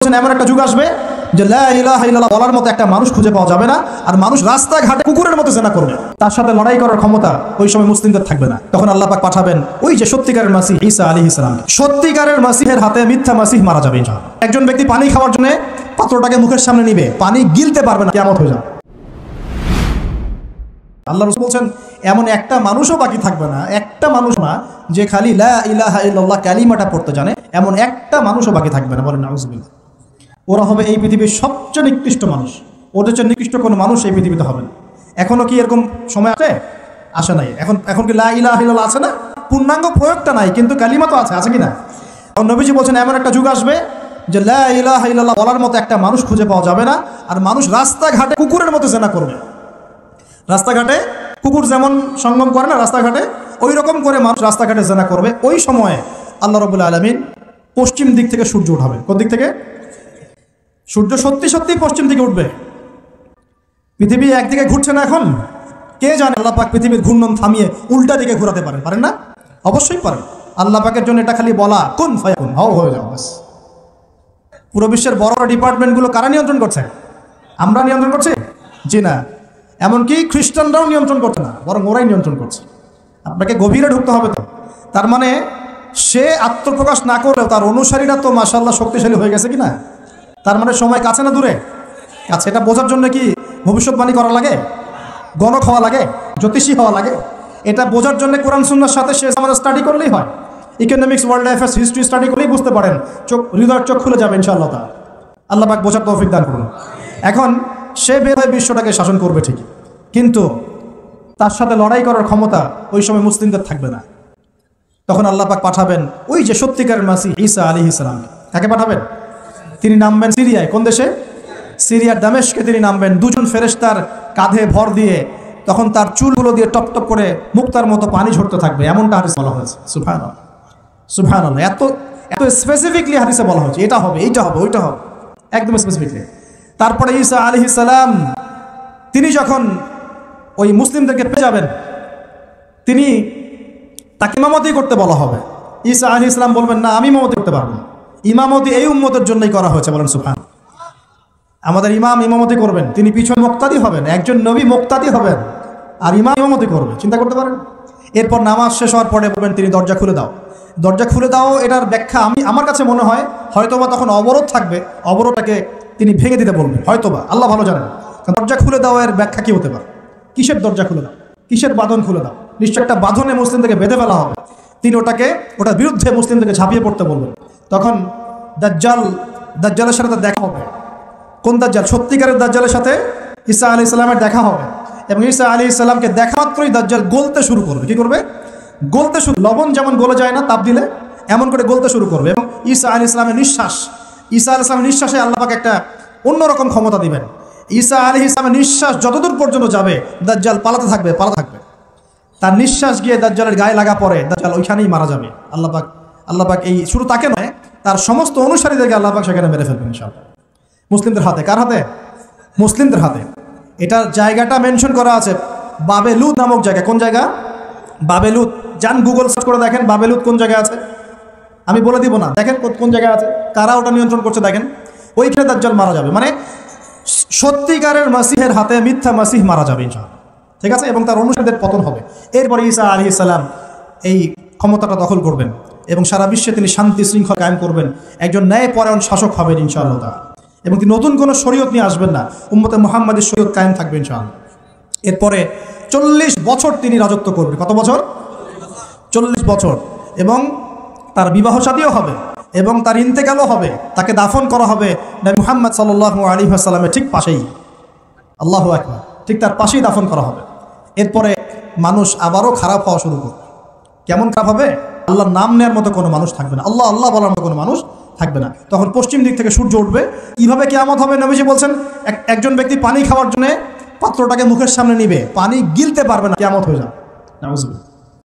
এমন একটা যুগ আসবে যে লা ইলাহা ইল্লাল্লাহ বলার মতো একটা মানুষ খুঁজে পাওয়া যাবে না, আর মানুষ রাস্তাঘাটে কুকুরের মতো জিনা করবে। তার সাথে লড়াই করার ক্ষমতা ওই সময় মুসলিমদের থাকবে না। তখন আল্লাহ পাক পাঠাবেন ওই যে সত্যিকারের মাসিহ ঈসা আলাইহিস সালাম। সত্যিকারের মাসিহের হাতে মিথ্যা মাসিহ মারা যাবে ইনশাআল্লাহ। একজন ব্যক্তি পানি খাওয়ার জন্য পাত্রটাকে মুখের সামনে নিবে, পানি গিলতে পারবে না, কিয়ামত হয়ে যাবে। আল্লাহ রাসূল বলছেন এমন একটা মানুষও বাকি থাকবে না, একটা মানুষ না যে খালি লা ইলাহা ইল্লাল্লাহ কালিমাটা পড়তে জানে, এমন একটা মানুষও বাকি থাকবে না। বলেন নাউযুবিল্লাহ। ওরা হবে এই পৃথিবীর সবচেয়ে নিকৃষ্ট মানুষ। ওদের চেয়ে নিকৃষ্ট কোনো মানুষ এই পৃথিবীতে হবে না। এখনো কি এরকম সময় আসে নাই? এখন কি লা ইলাহা ইল্লাল্লাহ আছে না? পূর্ণাঙ্গ প্রয়োগটা নাই, কিন্তু কালিমা তো আছে কি না? নবীজি বলছেন এমন একটা যুগ আসবে যে লা ইলাহা ইল্লাল্লাহ বলার মতো একটা মানুষ খুঁজে পাওয়া যাবে না, আর মানুষ রাস্তাঘাটে কুকুরের মতো জিনা করবে। রাস্তাঘাটে কুকুর যেমন সঙ্গম করে না রাস্তাঘাটে, ওই রকম করে মানুষ রাস্তাঘাটে জিনা করবে। ওই সময়ে আল্লাহ রাব্বুল আলামিন পশ্চিম দিক থেকে সূর্য উঠাবে। কোন দিক থেকে? সূর্য সত্যি সত্যি পশ্চিম দিকে উঠবে। পৃথিবী একদিকে ঘুরছে না এখন, কে জানে আল্লাহ পাক পৃথিবীর ঘূর্ণন থামিয়ে উল্টা দিকে ঘোরাতে পারেন না? অবশ্যই পারেন। আল্লাহ পাকের জন্য এটা খালি বলা, কুন ফায়াকুন, হও হয়ে যাও বাস। পুরো বিশ্বের বড় বড় ডিপার্টমেন্টগুলো কারা নিয়ন্ত্রণ করছে? আমরা নিয়ন্ত্রণ করছি? জি না। এমনকি খ্রিস্টানরাও নিয়ন্ত্রণ করছে না, বরং ওরাই নিয়ন্ত্রণ করছে। আপনাকে গভীরে ঢুকতে হবে তো। তার মানে সে আত্মপ্রকাশ না করলেও তার অনুসারীরা তো মাশাআল্লাহ শক্তিশালী হয়ে গেছে কিনা? তার মানে সময় কাছে না দূরে? কাছে। এটা বোঝার জন্য কি ভবিষ্যৎবাণী করা লাগে, গণক হওয়া লাগে, জ্যোতিষী হওয়া লাগে? এটা বোঝার জন্য কোরআন সুন্নাহর সাথে শেষ আমাদের স্টাডি করলেই হয়। Economics, world affairs, history study করলেই বুঝতে পারেন, হৃদয়ের চোখ খুলে যাবে ইনশাআল্লাহ। তা আল্লাহ পাক বোঝার তৌফিক দান করুন। এখন সে বের হয়ে বিশ্বটাকে শাসন করবে ঠিকই, কিন্তু তার সাথে লড়াই করার ক্ষমতা ওই সময় মুসলিমদের থাকবে না। তখন আল্লাহ পাক পাঠাবেন ওই যে সত্যিকারের মাসিহ ঈসা আলাইহিস সালাম। কাকে পাঠাবেন? তিনি নামবেন সিরিয়ায়। কোন দেশে? সিরিয়ার দামেস্কে তিনি নামবেন দুজন ফেরেশতার কাঁধে ভর দিয়ে। তখন তার চুলগুলো দিয়ে টপ টপ করে মুক্তার মতো পানি ঝরতে থাকবে, এমনটা হাদিসে বলা হয়েছে। সুবহানাল্লাহ, সুবহানাল্লাহ। এত স্পেসিফিকলি হাদিসে বলা হয়েছে এটা হবে, এইটা হবে, ওইটা হবে, একদম স্পেসিফিকলি। তারপরে ঈসা আলাইহিস সালাম তিনি যখন ওই মুসলিমদেরকে পেয়ে যাবেন, তিনি তাকে ইমামতি করতে বলা হবে। ঈসা আলাইহিস সালাম বলবেন না, আমি ইমামতি করতে পারবো না। ইমামতি এই উম্মতের জন্যই করা হয়েছে। বলেন সুবহান। আমাদের ইমাম ইমামতি করবেন, তিনি পিছনে মুক্তাদি হবেন। একজন নবী মুক্তাদি হবেন আর ইমাম ইমামতি করবে। চিন্তা করতে পারেন? এরপর নামাজ শেষ হওয়ার পরে বলবেন তিনি দরজা খুলে দাও, দরজা খুলে দাও। এটার ব্যাখ্যা আমার কাছে মনে হয় হয়তোবা তখন অবরোধ থাকবে, অবরোধটাকে তিনি ভেঙে দিতে বলবেন হয়তোবা, আল্লাহ ভালো জানেন। দরজা খুলে দাও এর ব্যাখ্যা কি হতে পারে? কিসের দরজা খুলে দাও? কিসের বাঁধন খুলে দাও? নিশ্চয় একটা বাঁধনে মুসলিমদেরকে বেঁধে ফেলা হবে। তিনি ওটার বিরুদ্ধে মুসলিমদেরকে ঝাঁপিয়ে পড়তে বলবেন। তখন দাজ্জালের সাথে দেখা হবে। কোন দাজ্জাল? সত্যিকারের দাজ্জালের সাথে ঈসা আলাইহিস সালামের দেখা হবে। এবং ঈসা আলাইহিস সালামকে দেখা মাত্রই দাজ্জাল গলতে শুরু করবে। কি করবে? গলতে শুরু। লবণ যেমন গলে যায় না তাপ দিলে, এমন করে গলতে শুরু করবে। এবং ঈসা আলাইহিস সালামের নিঃশ্বাসে আল্লাহ পাক একটা অন্যরকম ক্ষমতা দিবেন। ঈসা আলাইহিস সালামের নিঃশ্বাস যতদূর পর্যন্ত যাবে দাজ্জাল পালাতে থাকবে। তার নিঃশ্বাস গিয়ে দাজ্জালের গায়ে লাগা পরে দাজ্জাল ওইখানেই মারা যাবে। আল্লাহ পাক এই শুধু তাকে নয়, তার সমস্ত অনুসারীদেরকে আল্লাহ পাক সেখানে মেরে ফেলবেন ইনশাআল্লাহ। মুসলিমদের হাতে। কার হাতে? মুসলিমদের হাতে। এটার জায়গাটা মেনশন করা আছে, বাবেলুত নামক জায়গা। কোন জায়গা? বাবেলুত। যান গুগল সার্চ করে দেখেন বাবেলুত কোন জায়গায় আছে। আমি বলে দিব না, দেখেন কোন জায়গায় আছে, কারা ওটা নিয়ন্ত্রণ করছে দেখেন। ওইখানে দাজ্জাল মারা যাবে। মানে সত্যিকারের মাসিহের হাতে মিথ্যা মাসিহ মারা যাবে ইনশাআল্লাহ। ঠিক আছে? এবং তার অনুসারীদের পতন হবে। এরপরে ঈসা আলাইহিস সালাম এই ক্ষমতাটা দখল করবেন এবং সারা বিশ্বে তিনি শান্তি শৃঙ্খলা কায়েম করবেন। একজন ন্যায়পরায়ণ শাসক হবেন ইনশাআল্লাহ তাআলা। এবং তিনি নতুন কোনো শরীয়ত নিয়ে আসবেন না, উম্মতে মুহাম্মাদের শরীয়ত কায়েম থাকবে ইনশাআল্লাহ। এরপরে 40 বছর তিনি রাজত্ব করবেন। কত বছর? 40 বছর। এবং তার বিবাহ শাদীও হবে এবং তার ইন্তেকালও হবে। তাকে দাফন করা হবে নবী মুহাম্মদ সাল্লাল্লাহু আলাইহি ওয়াসাল্লামের ঠিক পাশেই। আল্লাহু আকবার। ঠিক তার পাশেই দাফন করা হবে। এরপরে মানুষ আবারও খারাপ হওয়া শুরু করবে। কেমন খারাপ হবে? আল্লাহর নাম নেওয়ার মতো কোনো মানুষ থাকবে না, আল্লাহ আল্লাহ বলার মতো কোনো মানুষ থাকবে না। তখন পশ্চিম দিক থেকে সূর্য উঠবে। কিভাবে কিয়ামত হবে? নবীজি বলছেন একজন ব্যক্তি পানি খাওয়ার জন্য পাত্রটাকে মুখের সামনে নিবে, পানি গিলতে পারবে না, কিয়ামত হয়ে যাবে। নাউযুবিল্লাহ।